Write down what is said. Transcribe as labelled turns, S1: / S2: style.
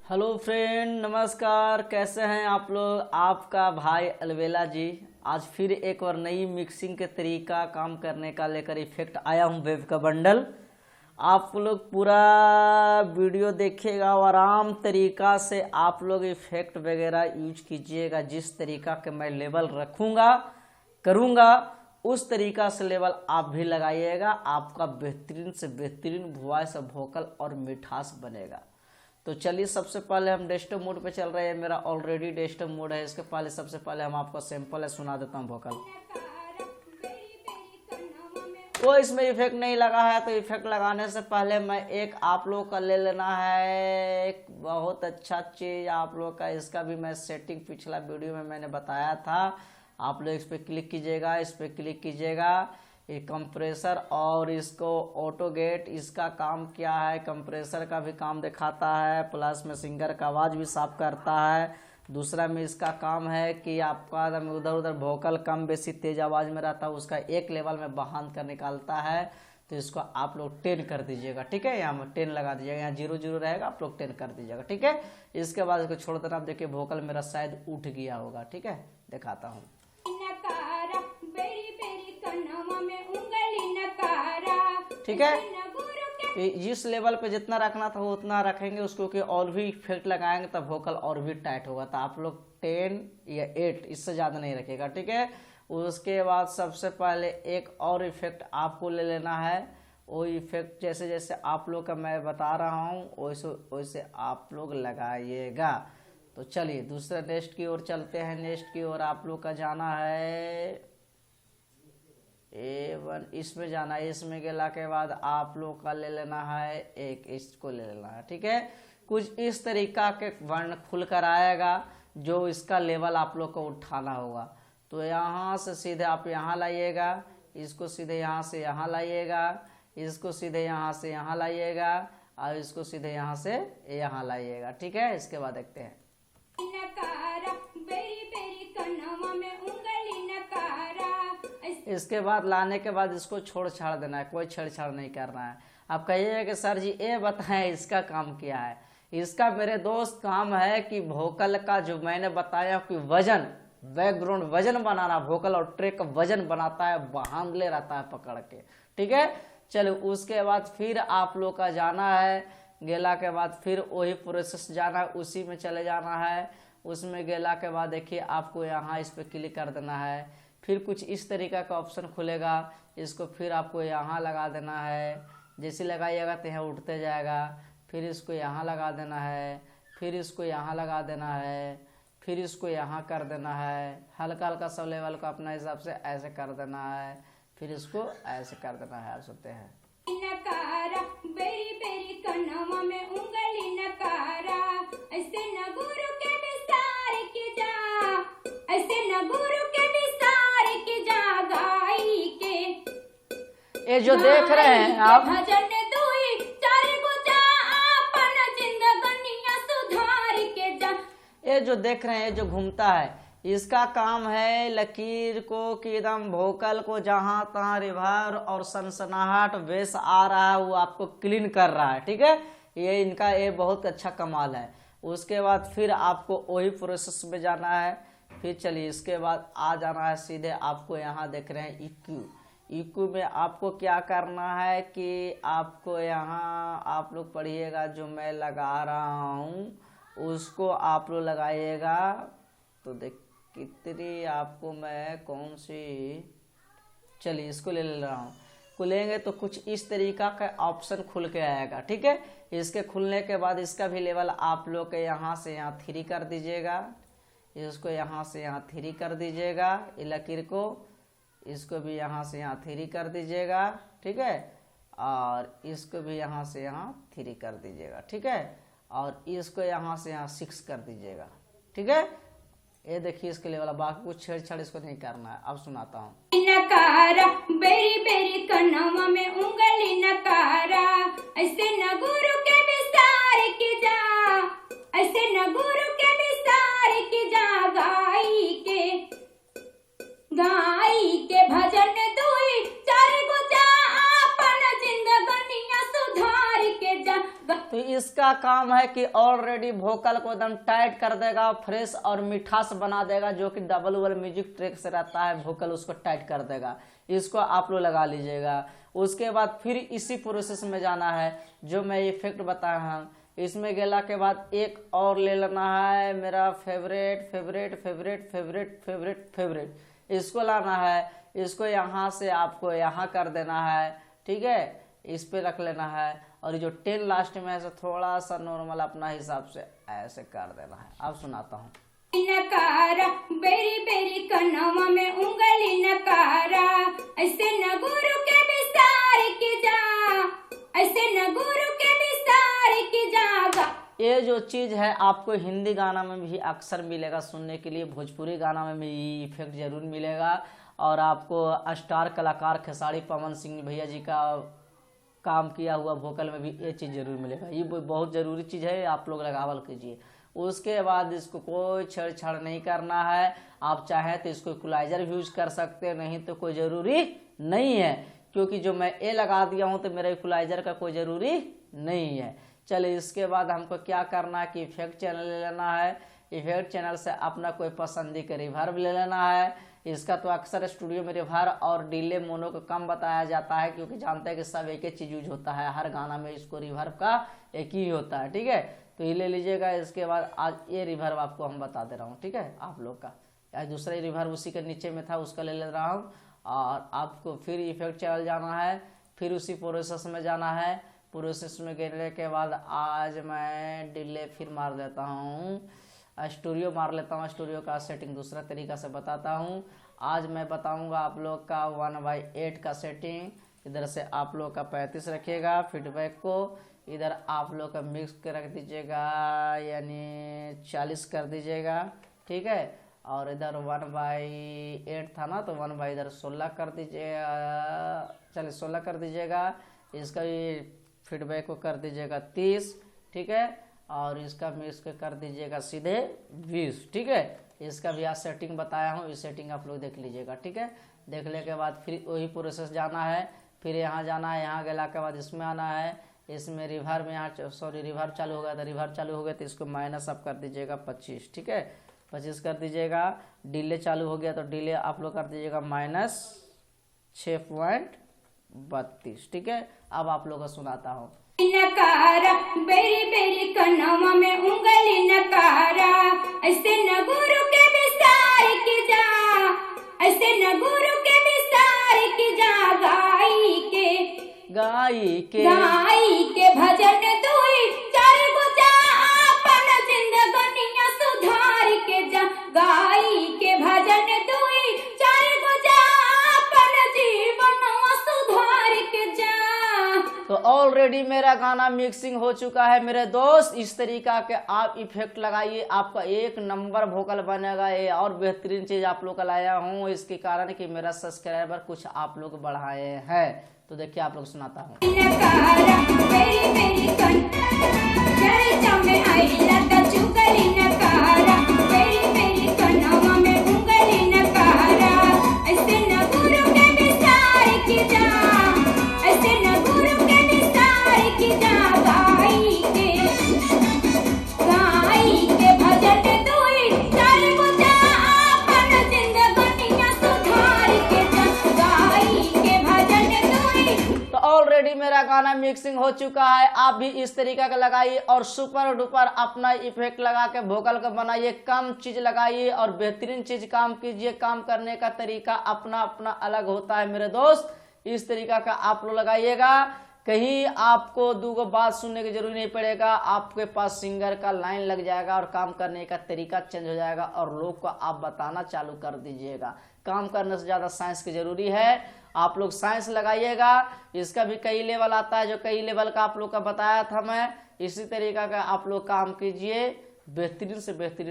S1: Hello friend, नमस्कार। कैसे हैं आप लोग? आपका भाई अलवेला जी आज फिर एक और नई मिक्सिंग के तरीका काम करने का लेकर इफेक्ट आया हूं वेब का बंडल। आप लोग पूरा वीडियो देखिएगा और आराम तरीका से आप लोग इफेक्ट वगैरह यूज कीजिएगा। जिस तरीका के मैं लेवल रखूँगा करूँगा उस तरीका से लेवल आप भी लगाइएगा। आपका बेहतरीन से बेहतरीन वॉइस वोकल और मिठास बनेगा। तो चलिए, सबसे पहले हम डेस्कटॉप मोड पे चल रहे हैं। मेरा ऑलरेडी डेस्कटॉप मोड है। इसके पहले सबसे पहले हम आपको सैंपल है सुना देता हूँ वोकल। कोई इसमें इफेक्ट नहीं लगा है, तो इफेक्ट लगाने से पहले मैं एक आप लोग का ले लेना है एक बहुत अच्छा चीज आप लोग का। इसका भी मैं सेटिंग पिछला वीडियो में मैंने बताया था। आप लोग इस पर क्लिक कीजिएगा, इस पर क्लिक कीजिएगा। ये कंप्रेसर और इसको ऑटो गेट, इसका काम क्या है? कंप्रेसर का भी काम दिखाता है, प्लस में सिंगर का आवाज़ भी साफ करता है। दूसरा में इसका काम है कि आपका उधर उधर वोकल कम बेसी तेज आवाज़ में रहता है, उसका एक लेवल में बहान कर निकालता है। तो इसको आप लोग 10 कर दीजिएगा, ठीक है। यहाँ 10 लगा दीजिएगा, यहाँ 0 रहेगा, आप लोग 10 कर दीजिएगा, ठीक है। इसके बाद इसको छोड़ देना। आप देखिए वोकल मेरा शायद उठ गया होगा, ठीक है, दिखाता हूँ। ठीक है, जिस लेवल पे जितना रखना था वो उतना रखेंगे। उसको कि और भी इफेक्ट लगाएंगे तब वोकल और भी टाइट होगा। तो आप लोग 10 या 8 इससे ज़्यादा नहीं रखेगा, ठीक है। उसके बाद सबसे पहले एक और इफेक्ट आपको ले लेना है। वो इफेक्ट जैसे जैसे आप लोग का मैं बता रहा हूँ वैसे वैसे आप लोग लगाइएगा। तो चलिए दूसरे नेक्स्ट की ओर चलते हैं। नेक्स्ट की ओर आप लोग का जाना है A1, इसमें जाना है। इसमें गेला के बाद आप लोग का ले लेना है एक, इसको ले लेना है, ठीक है। कुछ इस तरीका के वर्ण खुल कर आएगा जो इसका लेवल आप लोग को उठाना होगा। तो यहाँ से सीधे आप यहाँ लाइएगा, इसको सीधे यहाँ से यहाँ लाइएगा, इसको सीधे यहाँ से यहाँ लाइएगा और इसको सीधे यहाँ से यहाँ लाइएगा, ठीक है। इसके बाद देखते हैं। इसके बाद लाने के बाद इसको छोड़ छाड़ देना है, कोई छेड़छाड़ नहीं करना है। आप कहिएगा कि सर जी ये बताएं इसका काम क्या है। इसका मेरे दोस्त काम है कि वोकल का जो मैंने बताया कि वजन, बैकग्राउंड वजन बनाना, वोकल और ट्रैक का वजन बनाता है, बांध ले रहता है पकड़ के, ठीक है। चलो उसके बाद फिर आप लोग का जाना है। गेला के बाद फिर वही प्रोसेस जाना है, उसी में चले जाना है। उसमें गेला के बाद देखिए आपको यहाँ इस पर क्लिक कर देना है। फिर कुछ इस तरीका का ऑप्शन खुलेगा, इसको फिर आपको यहाँ लगा देना है। जैसे लगाइएगा तो यहाँ उठते जाएगा। फिर इसको यहाँ लगा देना है, फिर इसको यहाँ लगा देना है, फिर इसको यहाँ कर देना है। हल्का हल्का सब लेवल को अपना हिसाब से ऐसे कर देना है, फिर इसको ऐसे कर देना है। आप सुनते हैं ये जो देख रहे हैं आप, ये जो देख रहे हैं जो घूमता है, इसका काम है लकीर को कि एकदम वोकल को जहां तहां रिवर्ब और सनसनाहट बेस आ रहा है वो आपको क्लीन कर रहा है, ठीक है। ये इनका ये बहुत अच्छा कमाल है। उसके बाद फिर आपको वही प्रोसेस में जाना है। फिर चलिए इसके बाद आ जाना है सीधे। आपको यहाँ देख रहे हैं EQ। EQ में आपको क्या करना है कि आपको यहाँ आप लोग पढ़िएगा, जो मैं लगा रहा हूँ उसको आप लोग लगाइएगा। तो देख कितनी आपको मैं कौन सी, चलिए इसको ले रहा हूँ। खुलेंगे तो कुछ इस तरीका का ऑप्शन खुल के आएगा, ठीक है। इसके खुलने के बाद इसका भी लेवल आप लोग के यहाँ से यहाँ 3 कर दीजिएगा, इसको यहाँ से यहाँ 3 कर दीजिएगा, लकीर को इसको भी यहाँ से यहाँ 3 कर दीजिएगा, ठीक है। और इसको भी यहाँ से यहाँ 3 कर दीजिएगा, ठीक है। और इसको यहाँ से यहाँ 6 कर दीजिएगा, ठीक है। ये देखिए इसके लेवल। बाकी कुछ छेड़छाड़ इसको नहीं करना है। अब सुनाता हूँ।
S2: नकारा बेरी बेरी कनवा में उंगली नकारा, ऐसे न गुरु के विस्तार की जा, ऐसे न गुरु के विस्तार की जा। गाई के भजन दुई चार गो जा, अपन जिंदगनिया सुधार के जा।
S1: तो इसका काम है कि ऑलरेडी वोकल को एकदम टाइट कर देगा, फ्रेश और मिठास बना देगा, जो कि डबल वल म्यूजिक ट्रैक से रहता है वोकल उसको टाइट कर देगा। इसको आप लोग लगा लीजिएगा। उसके बाद फिर इसी प्रोसेस में जाना है जो मैं इफेक्ट बताया हूँ। इसमें गेला के बाद एक और ले लेना है मेरा favourite favourite favourite favourite favourite favourite, इसको लाना है। इसको यहाँ से आपको यहाँ कर देना है, ठीक है, इस पे रख लेना है। और जो 10 लास्ट में ऐसे थोड़ा सा नॉर्मल अपना हिसाब से ऐसे कर देना है। अब सुनाता हूँ।
S2: नकारा बेरी बेरी कनवा में उंगली नकारा, ऐसे न गुरु के विस्तार की जा, ऐसे न गुरु के विस्तार की जागा।
S1: ये जो चीज है आपको हिंदी गाना में भी अक्सर मिलेगा सुनने के लिए, भोजपुरी गाना में भी इफेक्ट जरूर मिलेगा। और आपको स्टार कलाकार खेसारी पवन सिंह भैया जी का काम किया हुआ वोकल में भी ये चीज़ जरूर मिलेगा। ये बहुत ज़रूरी चीज़ है, आप लोग लगावल कीजिए। उसके बाद इसको कोई छेड़छाड़ नहीं करना है। आप चाहें तो इसको इक्वलाइजर भी यूज कर सकते हैं, नहीं तो कोई ज़रूरी नहीं है, क्योंकि जो मैं ए लगा दिया हूँ तो मेरा इक्वलाइजर का कोई ज़रूरी नहीं है। चलिए इसके बाद हमको क्या करना है कि इफेक्ट चैनल ले लेना है। इफेक्ट चैनल से अपना कोई पसंदी का रिवर्ब ले लेना है। इसका तो अक्सर स्टूडियो में रिवर्ब और डिले मोनो को कम बताया जाता है, क्योंकि जानते हैं कि सब एक ही चीज़ यूज होता है, हर गाना में इसको रिवर्ब का एक ही होता है, ठीक है। तो ये ले लीजिएगा। इसके बाद आज ये रिवर्ब आपको हम बता दे रहा हूँ, ठीक है, आप लोग का। आज दूसरा रिवर्ब उसी के नीचे में था, उसका ले ले रहा हूँ। और आपको फिर इफेक्ट चैनल जाना है, फिर उसी प्रोसेस में जाना है। प्रोसेस में गिरने के बाद आज मैं डिले फिर मार देता हूँ, स्टूडियो मार लेता हूँ। स्टूडियो का सेटिंग दूसरा तरीका से बताता हूँ। आज मैं बताऊँगा आप लोग का 1/8 का सेटिंग। इधर से आप लोग का 35 रखिएगा फीडबैक को, इधर आप लोग का मिक्स के रख दीजिएगा, यानी 40 कर दीजिएगा, ठीक है। और इधर 1/8 था ना, तो 1 इधर 16 कर दीजिएगा, चलिए 16 कर दीजिएगा। इसका भी फीडबैक को कर दीजिएगा 30, ठीक है। और इसका मिक्स के कर दीजिएगा सीधे 20, ठीक है। इसका भी आज सेटिंग बताया हूँ, इस सेटिंग आप लोग देख लीजिएगा, ठीक है। देखने के बाद फिर वही प्रोसेस जाना है, फिर यहाँ जाना है। यहाँ गला के बाद इसमें आना है, इसमें रिवर्ब में यहाँ सॉरी रिवर्ब चालू हो गया था, रिवर्ब चालू हो गया तो इसको माइनस आप कर दीजिएगा 25, ठीक है, 25 कर दीजिएगा। डिले चालू हो गया तो डिले आप लोग कर दीजिएगा -6.32, ठीक है। अब आप लोग को सुनाता हूँ।
S2: नकारा बेरी बेरी कनवा में उंगली नकारा, ऐसे न गुरु के विस्तार की जा, ऐसे न गुरु के विस्तार की जा। गाई के भजन दुई चार गुजा, अपन जिंदगनिया सुधार के जा। गाई के भजन दुई चार गुजा, अपन जीवनवा सुधार के जा।
S1: तो ऑलरेडी मेरा गाना मिक्सिंग हो चुका है मेरे दोस्त। इस तरीका के आप इफेक्ट लगाइए, आपका एक नंबर वोकल बनेगा। ये और बेहतरीन चीज आप लोग का लाया हूँ, इसके कारण कि मेरा सब्सक्राइबर कुछ आप लोग बढ़ाए हैं। तो देखिए आप लोग सुनाता हूँ। मेरा गाना मिक्सिंग हो चुका है। आप भी इस तरीका का लगाइए और सुपर डुपर अपना इफेक्ट लगा के वोकल को बनाइए। कम चीज लगाइए और बेहतरीन चीज काम कीजिए। काम करने का तरीका अपना अपना अलग होता है मेरे दोस्त। इस तरीका का आप लोग लगाइएगा। कहीं आपको दूगो बात सुनने की जरूरत नहीं पड़ेगा। आपके पास सिंगर का लाइन लग जाएगा और काम करने का तरीका चेंज हो जाएगा और लोग को आप बताना चालू कर दीजिएगा। काम करने से ज्यादा साइंस की जरूरी है। आप लोग साइंस लगाइएगा। इसका भी कई लेवल आता है, जो कई लेवल का आप लोग का बताया था मैं। इसी तरीका का आप लोग काम कीजिए, बेहतरीन से बेहतरीन